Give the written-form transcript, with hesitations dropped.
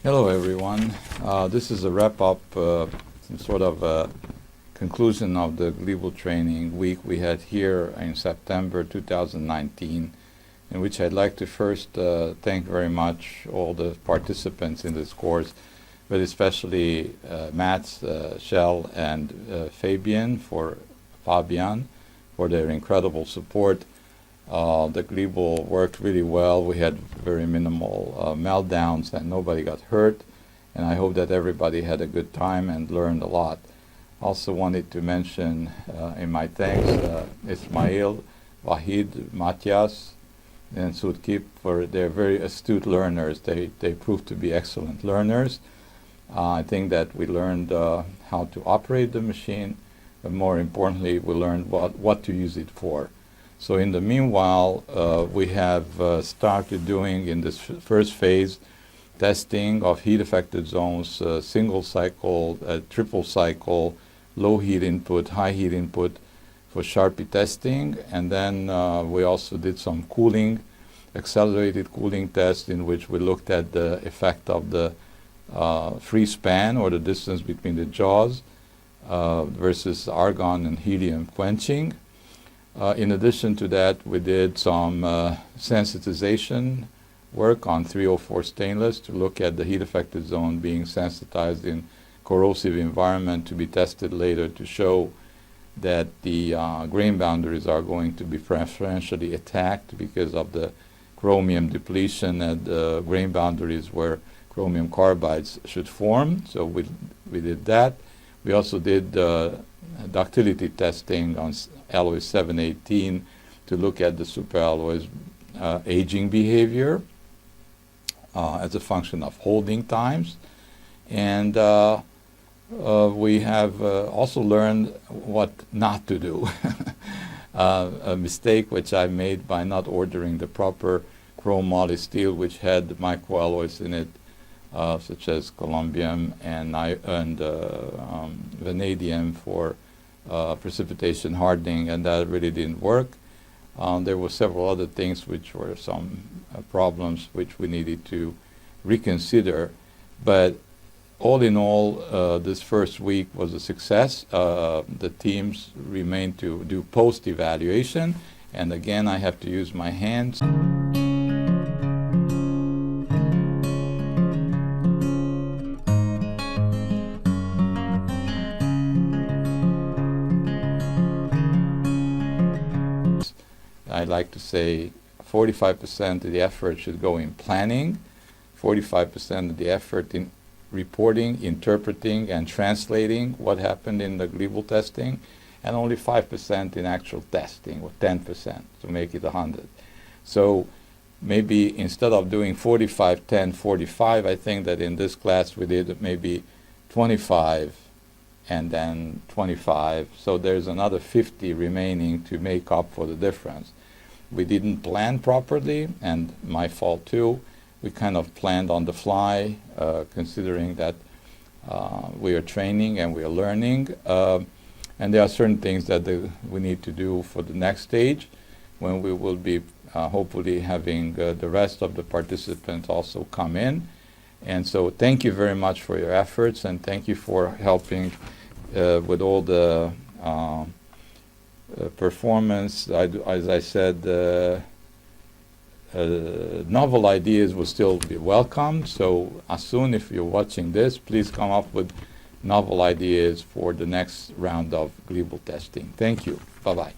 Hello everyone. This is a wrap-up, some sort of a conclusion of the Gleeble training week we had here in September 2019, in which I'd like to first thank very much all the participants in this course, but especially Mats, Shell, and Fabian for their incredible support. The Gleeble worked really well. We had very minimal meltdowns and nobody got hurt, and I hope that everybody had a good time and learned a lot. Also wanted to mention in my thanks Ismail, Wahid, Matthias, and Sudkip for their very astute learners. They proved to be excellent learners. I think that we learned how to operate the machine, but more importantly we learned what to use it for. So in the meanwhile, we have started doing in this first phase testing of heat affected zones, single cycle, triple cycle, low heat input, high heat input for Sharpie testing. And then we also did some cooling, accelerated cooling test in which we looked at the effect of the free span, or the distance between the jaws, versus argon and helium quenching. In addition to that, we did some sensitization work on 304 stainless to look at the heat affected zone being sensitized in corrosive environment, to be tested later to show that the grain boundaries are going to be preferentially attacked because of the chromium depletion at the grain boundaries where chromium carbides should form. So we did that. We also did ductility testing on alloy 718 to look at the superalloys aging behavior as a function of holding times. And we have also learned what not to do. A mistake which I made by not ordering the proper chrome moly steel, which had microalloys in it, such as columbium and vanadium for precipitation hardening, and that really didn't work. There were several other things which were some problems which we needed to reconsider. But all in all, this first week was a success. The teams remain to do post-evaluation, and again I have to use my hands. I'd like to say 45% of the effort should go in planning, 45% of the effort in reporting, interpreting, and translating what happened in the Gleeble testing, and only 5% in actual testing, or 10% to make it 100. So maybe instead of doing 45, 10, 45, I think that in this class we did maybe 25 and then 25. So there's another 50 remaining to make up for the difference. We didn't plan properly, and my fault too. We kind of planned on the fly, considering that we are training and we are learning. And there are certain things that we need to do for the next stage, when we will be hopefully having the rest of the participants also come in. And so thank you very much for your efforts, and thank you for helping with all the performance. As I said, novel ideas will still be welcome. So as soon if you're watching this, please come up with novel ideas for the next round of Gleeble testing. Thank you. Bye-bye.